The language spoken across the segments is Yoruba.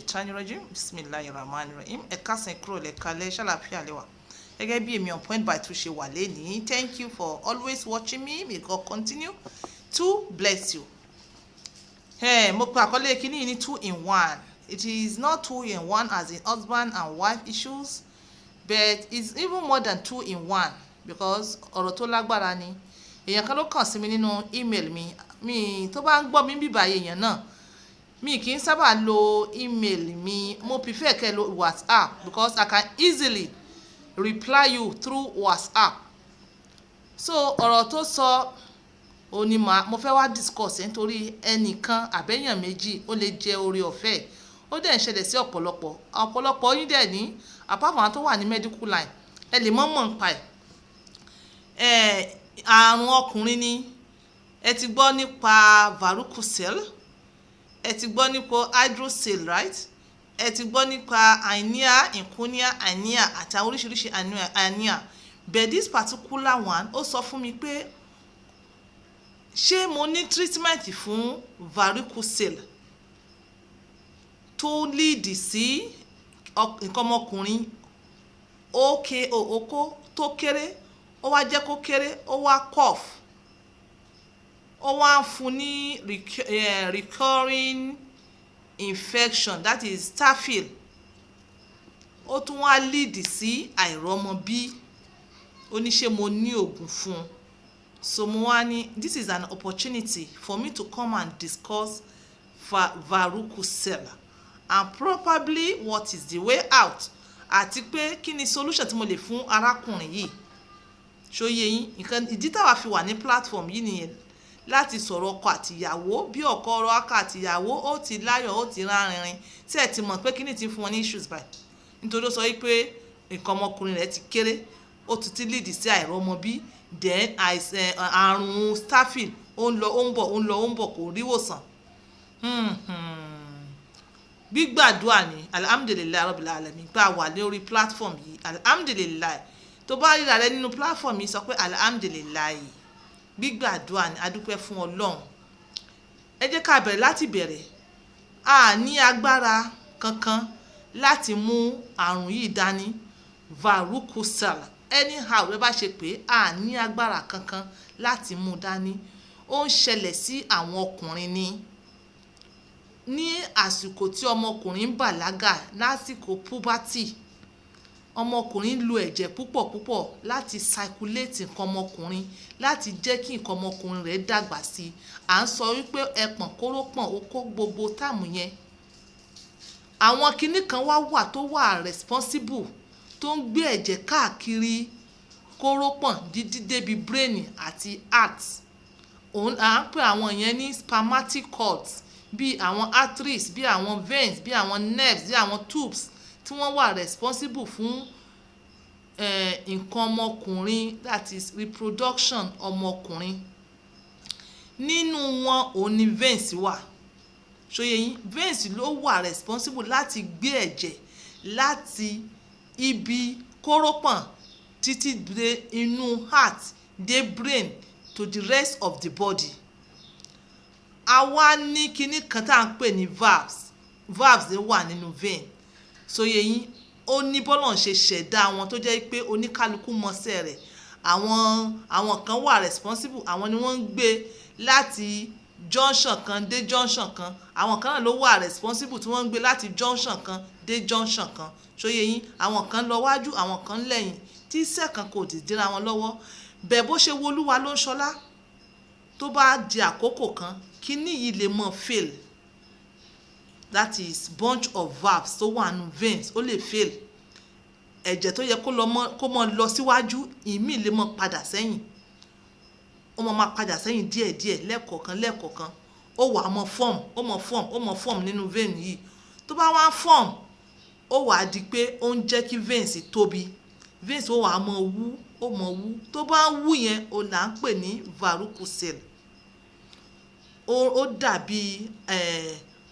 Shaitanirajim Bismillahirrahmanirrahim ẹ̀ka sẹ́ńkúrò lẹ́ka lẹ́ ṣàlàfíà lẹ́wà gẹ́gẹ́ bí èmi on point by two ṣe wà lẹ́nìí. Thank you for always watching me. May God continue to bless you. Mo pe àkọlé kínní ní 2-in-1. It is not 2-in-1 as in husband and wife issues, but it's even more than 2-in-1 because ọ̀rọ̀ tó lágbára ni. Èèyàn kan ló kàn sí mi nínú email mi tó bá ń gbọ́ mi bíbá èèyàn náà mi kì í sábà lo email mi, mo prefer kẹ́ lo WhatsApp because I can easily reply you through WhatsApp. So ọ̀rọ̀ tó sọ òní mo fẹ́ wá discuss nítorí ẹnìkan àbẹ́yàn méjì ó lè jẹ́ oore ọ̀fẹ́ ó dẹ̀ ń ṣẹlẹ̀ sí ọ̀pọ̀lọpọ̀ yín dẹ̀ ní apart from àwọn tó wà ní medical line ẹ lè mọ̀ nípa ẹ̀ àrùn ọkùnrin ni ẹ ti gbọ́ nípa varicocele, ẹ ti gbọ́ nípa hydrocele, right? Ẹ ti gbọ́ nípa hernia, inguinal hernia àti àwọn oríṣiríṣi hernia. But this particular one ó sọ fún mi pé ṣé mo ní treatment fún varicocele tó lead sí nǹkan ọmọkùnrin okó tó kéré ó wá jẹ́ kó kéré ó wá cough ó wá ń fún ní recurring infection, that is staphyl, ó tún wá lead sí àìrọ́mọbí. Ó ní ṣé mo ní oògùn fún un. So mo wá ní this is an opportunity for me to come and discuss varicocele and probably what is the way out àti pé kí ni solution tí mo lè fún arákùnrin yìí. Ṣóyé yín nǹkan ìdí táwa fi wà ní platform yìí nìyẹn láti sọ̀rọ̀ ọkọ àtìyàwó bí ọkọ ọ̀rọ̀ aka àtìyàwó ó ti láyọ̀ ó ti rárinrin tí ẹ ti mọ̀ pé kíní ti fún wọn ní issues báyìí nítorí ó sọ wípé nǹkan ọmọkùnrin rẹ̀ ti kéré ó ti lead sí àìrọ́mọbí then àrùn staphyl ó ń lọ ó ń bọ̀ kò ríwòsàn. Gbígbàdúrà ni alhamdulilayi rabbil alamin gbà wà lórí platform yìí alhamdulilayi tó bá ríra rẹ nínú platform yìí sọ pé alhamdulilayi gbígbàdúrà ni adúpẹ́ fún Ọlọ́run. Ẹ jẹ́ ká bẹ̀rẹ̀ láti bẹ̀rẹ̀ a ní agbára kankan láti mú àrùn yìí dání varicocele anyhow rẹ bá ṣe pé a ní agbára kankan láti mú dání. Ó ń ṣẹlẹ̀ sí àwọn ọkùnrin ní àsìkò tí ọmọkùnrin ń bàlágà lásìkò puberty. Ọmọkùnrin lo ẹ̀jẹ̀ púpọ̀ láti circulate nǹkan ọmọkùnrin láti jẹ́ kí nǹkan ọmọkùnrin rẹ̀ dàgbà sí i. À ń sọ wípé ẹpọ̀n kórópọ̀n okó gbogbo táàmù yẹn. Àwọn kinní kan wà tó wà responsible tó ń gbé ẹ̀jẹ̀ káàkiri kórópọ̀n dídí débi brain àti heart. À ń pè àwọn yẹn ní spermatic cords bí àwọn arteries bí àwọn veins bí àwọn nerves bí àwọn tubes tí wọ́n wà responsible fún nǹkan ọmọkùnrin, that is reproduction ọmọkùnrin. Nínú wọn òun ni veins wà. Ṣóyé yín veins ló wà responsible láti gbé ẹ̀jẹ̀ láti ibi kórópọ̀n títí dé inú heart dé brain to the rest of the body. Àwa ní kinní kan tá à ń pè ní valves wà nínú vein. Ṣóyé yín ó ní bọ́lọ̀ ṣe ṣẹ̀dá wọn tó jẹ́ pé oníkálukú mọṣẹ́ rẹ̀. Àwọn kan wà responsible àwọn ni wọ́n ń gbé láti junction kan dé junction kan. Àwọn kan náà ló wà responsible tí wọ́n ń gbé láti junction kan dé junction kan. Ṣóyé yín àwọn kan lọ wájú àwọn kan lẹ́yìn tí iṣẹ́ kan kò dìdíra wọn lọ́wọ́. Bẹ́ẹ̀ bó ṣe wolúwa ló ń ṣọlá tó bá di àkókò kan kíní yìí lè mọ̀ fail, that is bunch of valves tó wà nínú veins ó lè fail. Ẹ̀jẹ̀ tó yẹ kó mọ lọ síwájú ìmí lè mọ padà sẹ́yìn. Ó mọ máa padà sẹ́yìn díẹ̀díẹ̀ lẹ́ẹ̀kọ̀ọ̀kan ó wà mọ form nínú vein yìí. Tó bá wá form ó wà di pé ó ń jẹ́ kí veins tóbi. Veins ó wà mọ wú tó bá wú yẹn ó là ń pè ní varicocele. Ó dàbí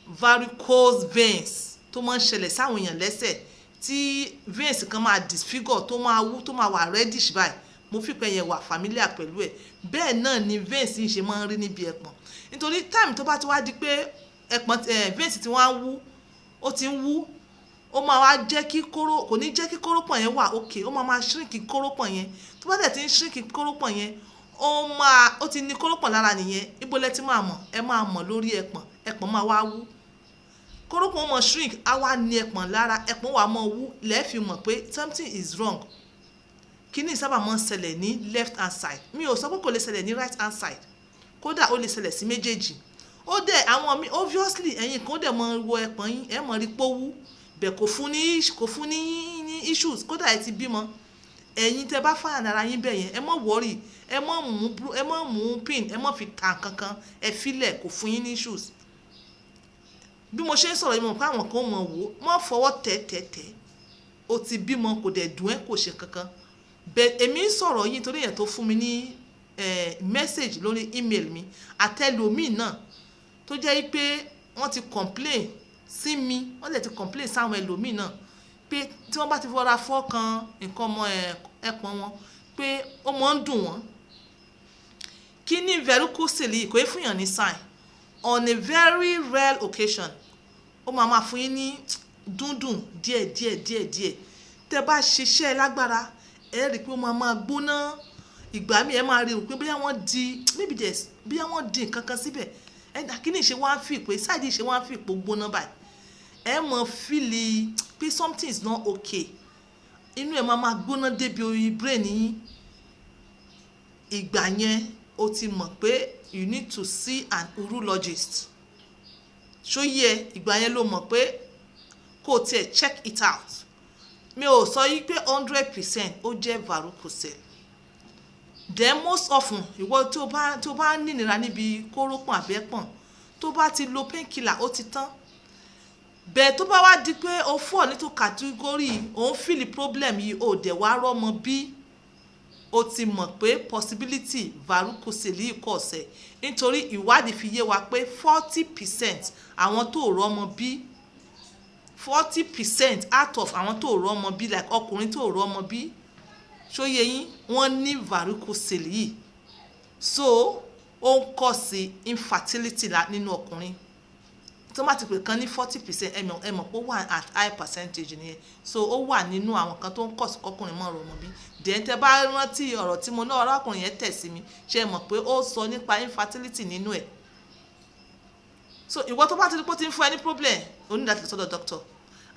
varicose veins tó máa ń ṣẹlẹ̀ sáwọn èèyàn lẹ́sẹ̀ tí veins kan máa disfigure tó máa wú tó máa wà reddish báyìí. Mo fi pé yẹn wà familiar pẹ̀lú ẹ̀. Bẹ́ẹ̀ náà ni veins yìí ṣe máa ń rí níbi ẹpọ̀n nítorí time tó bá ti wá di pé veins tí wọ́n á wú ó ti ń wú, ó máa wá jẹ́ kí kò ní jẹ́ kí kórópọ̀n yẹn wà òkè, ó máa shrink kórópọ̀n yẹn. Tó bá dẹ̀ ti ń shrink kórópọ̀n yẹn, ó ti ní kórópọ̀n lára nìyẹn. Ibo lẹ ti máa mọ̀? Ẹ máa mọ̀ lórí ẹpọ̀n, ẹpọ̀n máa wá wú. Kórópọ̀n mọ̀ shrink, á wá ní ẹpọ̀n lára, ẹpọ̀n wà mọ̀ wú, lẹ́ẹ̀ fi mọ̀ pé something is wrong. Kíní sábà máa ń ṣẹlẹ̀ ní left hand side. Mi ò sọ pé kò lè ṣẹlẹ̀ ní right hand side. Kódà ó lè ṣẹlẹ̀ sí méjèèjì. Ó dẹ̀ àwọn mi obviously ẹ̀yin kan dẹ̀ mọ̀ wo ẹpọ̀n yín, ẹ mọ̀ rí pé ó wú, bẹ̀ kò fún ní issues. Kódà ẹ ti bímọ. Ẹ̀yin tẹ́ bá fàyà lára yín bẹ̀ yẹn, ẹ mọ̀ worry, ẹ mọ̀ mú pin, ẹ mọ̀ fi tàn kankan, ẹ filẹ̀ kò fún yín ní issues. Bí mo ṣe ń sọ̀rọ̀ yìí mo mọ̀ pé àwọn kan mọ̀ wò, mọ̀ fọwọ́ tẹ̀. Ó ti bímọ kò dẹ̀ dùn ẹ́ kò ṣe kankan. Bẹ̀ èmi ń sọ̀rọ̀ yìí torí èèyàn tó fún mi ní message lórí email mi àtẹlòmíì náà tó jẹ́ pé wọ́n ti complain sí mi, wọ́n dẹ̀ ti complain sáwọn ẹlòmíì náà pé tí wọ́n bá ti fọra fọ́kan nǹkan ọmọ ẹpọ̀n wọn pé ó máa ń dùn wọ́n. Kí ni varicocele yìí kò é fún yàn ní sign on a very rare occasion, ó máa fún yín ní dúndùn díẹ̀. Tẹ́ bá ṣiṣẹ́ lágbára ẹ rí i pé ó máa gbóná. Ìgbà míì ẹ máa rí i pé bóyá wọ́n di nǹkan kan síbẹ̀. Kíní ṣe wá ń fi pé side ṣe wá ń fi pò gbóná báyìí. Ẹ mọ̀ feel pé something is not okay. Inú ẹ máa gbóná débi orí brain yín. Ìgbà yẹn o ti mọ̀ pé you need to see an urologist. Ṣó yẹ ìgbà yẹn ló mọ̀ pé kó tiẹ̀ check it out. Mi ò sọ yí pé 100% ó jẹ́ varicocele. Then most often ìwọ tó bá nínira níbi kórópọ̀n àbẹ́pọ̀n tó bá ti lo painkiller ó ti tán. Bẹ́ẹ̀ tó bá wá di pé o fall into category òun feel problem yìí ó dẹ̀ wá rọ́mọ bí, o ti mọ̀ pé possibility varicocele yìí kọ̀ ṣẹ̀. Nítorí ìwádìí fi yé wa pé 40% àwọn tó rọ́mọ bí 40% out of àwọn tó rọ́mọ bí like ọkùnrin tó rọ́mọ bí ṣó yé yín wọ́n ní varicocele yìí. So ó ń kọ́ sí infertility nínú ọkùnrin. Tó bá ti pè kan ní 40% ẹ mọ̀ pé ó wà at high percentage nìyẹn. So ó wà nínú àwọn kan tó ń kọ́ sí kọkùnrin mọ́ rọ́mọ bí. Then tẹ́ bá rántí ọ̀rọ̀ tí mo ní ọ̀rọ̀kùnrin yẹn tẹ̀ sí mi ṣe mọ̀ pé ó sọ nípa infertility nínú ẹ̀. So ìwọ tó bá ti rí pé ó ti ń fún ẹ ní problem o ní láti lọ sọ́dọ̀ doctor.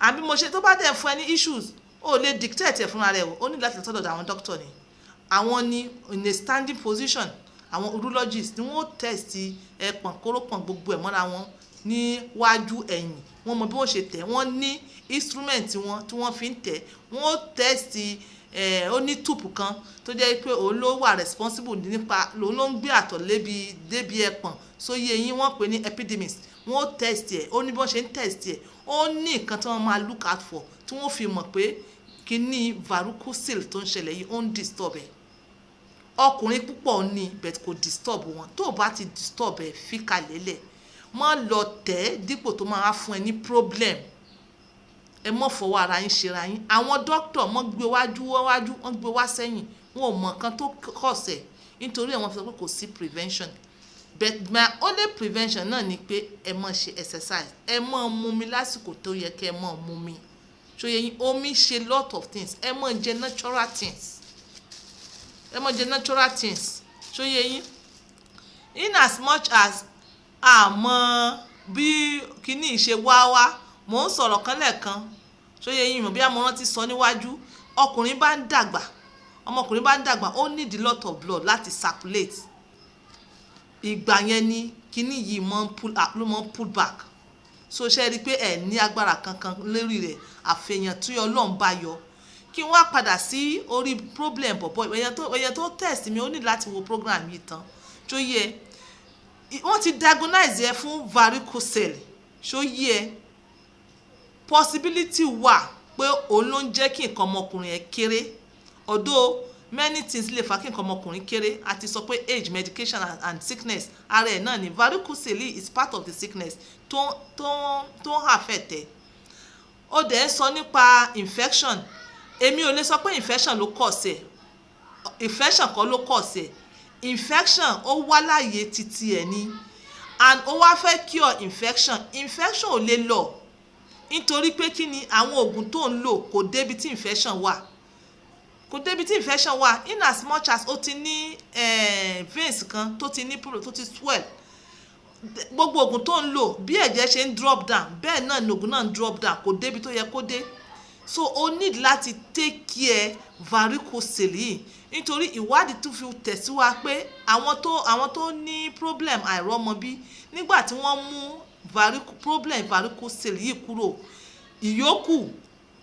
Àbí mo ṣe tó bá dẹ̀ fún ẹ ní issues o lè dictate ẹ̀ fúnra rẹ̀ o ní láti lọ sọ́dọ̀ àwọn doctor ni. Àwọn ni in a standing position, àwọn urologist ni wọ́n test ẹpọ̀n kórópọ̀n gbogbo ẹ̀ mọ́ra wọn níwájú ẹ̀yìn. Wọ́n mọ bí wọ́n ṣe tẹ̀, wọ́n ní instrument wọn tí wọ́n fi ń tẹ̀, wọ́n test ó ní tube kan tó jẹ́ pé òun ló wà responsible nípa òun ló ń gbé àtọ̀ débi ẹpọ̀n sóyè yín, wọ́n pè ní epidermis. Wọ́n test ẹ̀, ó ní bí wọ́n ṣe ń test ẹ̀, ó ní nǹkan tí wọ́n máa look out for tí wọ́n fi mọ̀ pé kíní varicocele tó ń ṣẹlẹ̀ yìí ó ń disturb ẹ̀. Ọkùnrin púpọ̀ ní but kò disturb wọn. Tó o bá ti disturb ẹ̀ fi kalẹ̀lẹ̀ mọ́ lọ tẹ̀ dípò tó máa fún ẹ ní problem. Ẹ mọ́ fọwọ́ ara yín ṣera yín. Àwọn doctor mọ́ gbé wájú wọ́n gbé wá sẹ́yìn, wọn ò mọ̀ nǹkan tó kọ̀sẹ̀ nítorí àwọn fi sọ pé kò sí prevention. But my only prevention náà ni pé ẹ mọ́ ṣe exercise, ẹ mọ́ mumi lásìkò tó yẹ kẹ́ ẹ mọ́ mumi. So yẹn omi ṣe lot of things, ẹ mọ́ jẹ natural things. So yẹn in as much as àmọ́ bí kíní ṣe wá mò ń sọ̀rọ̀ kan lẹ́ẹ̀kan. So yẹn mọ̀ bí mo rántí sọ níwájú, ọmọkùnrin bá ń dàgbà ó need a lot of blood láti circulate. Ìgbà yẹn ni kíní yìí mọ́ pull back. So ṣe rí pé ẹ ní agbára kankan lórí rẹ̀ àfẹ̀yàn tí Ọlọ́run bá yọ. Kí wọ́n padà sí orí problem bọ̀bọ̀ èèyàn tó test mi ó ní láti wo program yìí tán. So yẹ wọ́n ti diagnose ẹ fún varicocele. So yẹ possibility wà pé òun ló ń jẹ́ kí nǹkan ọmọkùnrin ẹ kéré. Although many things lè fà kí nǹkan ọmọkùnrin kéré. A ti sọ pé age, medication and sickness ara ẹ̀ náà ni. Varicocele is part of the sickness tó ń affect ẹ. Ó dẹ̀ sọ nípa infection. Èmi ò lè sọ pé infection ló cause ẹ̀. Infection kọ́ ló cause ẹ̀. Infection ó wá láàyè títí ẹ̀ ni and ó wá fẹ́ cure infection ò lè lọ. nítorí pé kí ni àwọn oògùn tó ń lò kò débi tí infection wà in as much as ó ti ní veins kan tó ti ní problem tó ti swell gbogbo oògùn tó ń lò bí ẹ̀jẹ̀ ṣe ń drop down bẹ́ẹ̀ náà ni oògùn náà ń drop down kò débi tó yẹ kó dé so o need láti take care varicocele yìí nítorí ìwádìí tún fi tẹ̀síwá pé àwọn tó ní problem àìrọ́mọbí nígbà tí wọ́n mú problem varicocele yìí kúrò ìyókù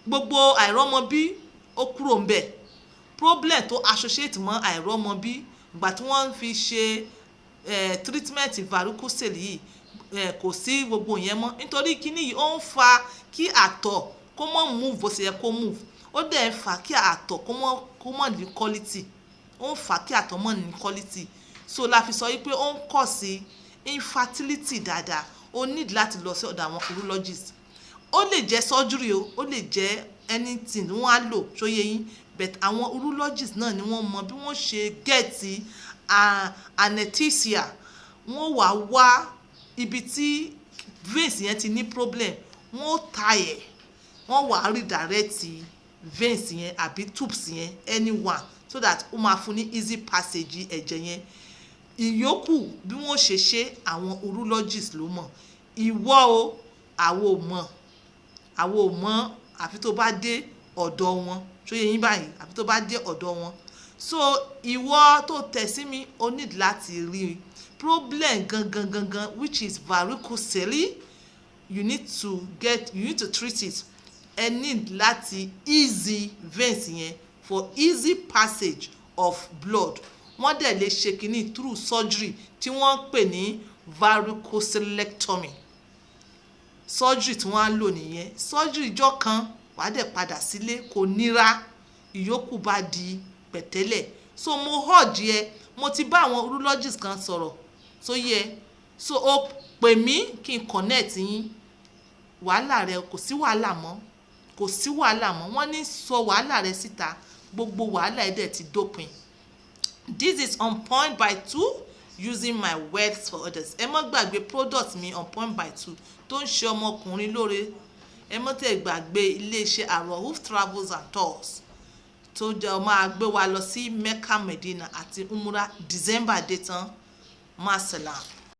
gbogbo àìrọ́mọbí ó kúrò ń bẹ̀ problem tó associate mọ́ àìrọ́mọbí ìgbà tí wọ́n fi ṣe treatment varicocele yìí kò sí gbogbo yẹn mọ́ nítorí kíní yìí ó ń fa kí àtọ̀ kó mọ́ move bó ṣe yẹ kó move ó dẹ̀ ń fa kí àtọ̀ kó mọ́ ní quality ó ń fa kí àtọ̀ mọ́ ní quality so la fi sọ yìí pé ó ń kọ̀ sí infertility dáadáa ó need láti lọ sí ọ̀dọ̀ àwọn urologist ó lè jẹ́ surgery o ó lè jẹ́ anything wọ́n á lò ṣóyé yín but àwọn urologist náà ni wọ́n mọ bí wọ́n ṣe gẹ̀ẹ́tì anesthesia wọ́n wá ibi tí veins yẹn ti ní problem wọ́n tie wọ́n wá redirect veins yẹn àbí tubes yẹn anyone so that ó máa fún ní easy passage ẹ̀jẹ̀ yẹn ìyókù bí wọ́n ṣe àwọn urologist ló mọ̀ ìwọ o àwo ò mọ̀ àfi tó bá dé ọ̀dọ̀ wọn ṣó yẹ yín báyìí àfi tó bá dé ọ̀dọ̀ wọn so ìwọ tó tẹ̀ sí mi o need láti rí problem gangan which is varicocele you need to treat it ẹ need láti easy veins yẹn for easy passage of blood wọ́n dẹ̀ lè ṣe kínní through surgery tí wọ́n ń pè ní varicocelectomy surgery tí wọ́n á lò nìyẹn surgery ìjọ kan wàá dẹ̀ padà sílé kò nira ìyókù bá di pẹ̀tẹ́lẹ̀ so mo hajj ẹ mo ti bá àwọn urologist kan sọ̀rọ̀ tó yẹ so ó pè mí kí n connect yín wàhálà rẹ kò sí wàhálà mọ́ wọ́n ní sọ wàhálà rẹ síta gbogbo wàhálà ẹ̀ dẹ̀ ti dópin. This is On Point by 2 using my words for others. ẹ mọ́ gbàgbé product mi On Point by 2 tó ń ṣe ọmọkùnrin lóore ẹ mọ́ tẹ̀ gbàgbé iléeṣẹ́ Arahuf Travels and Tours tó jẹ́ máa gbé wa lọ sí Mecca Medina àti Umrah December dé tán masalam.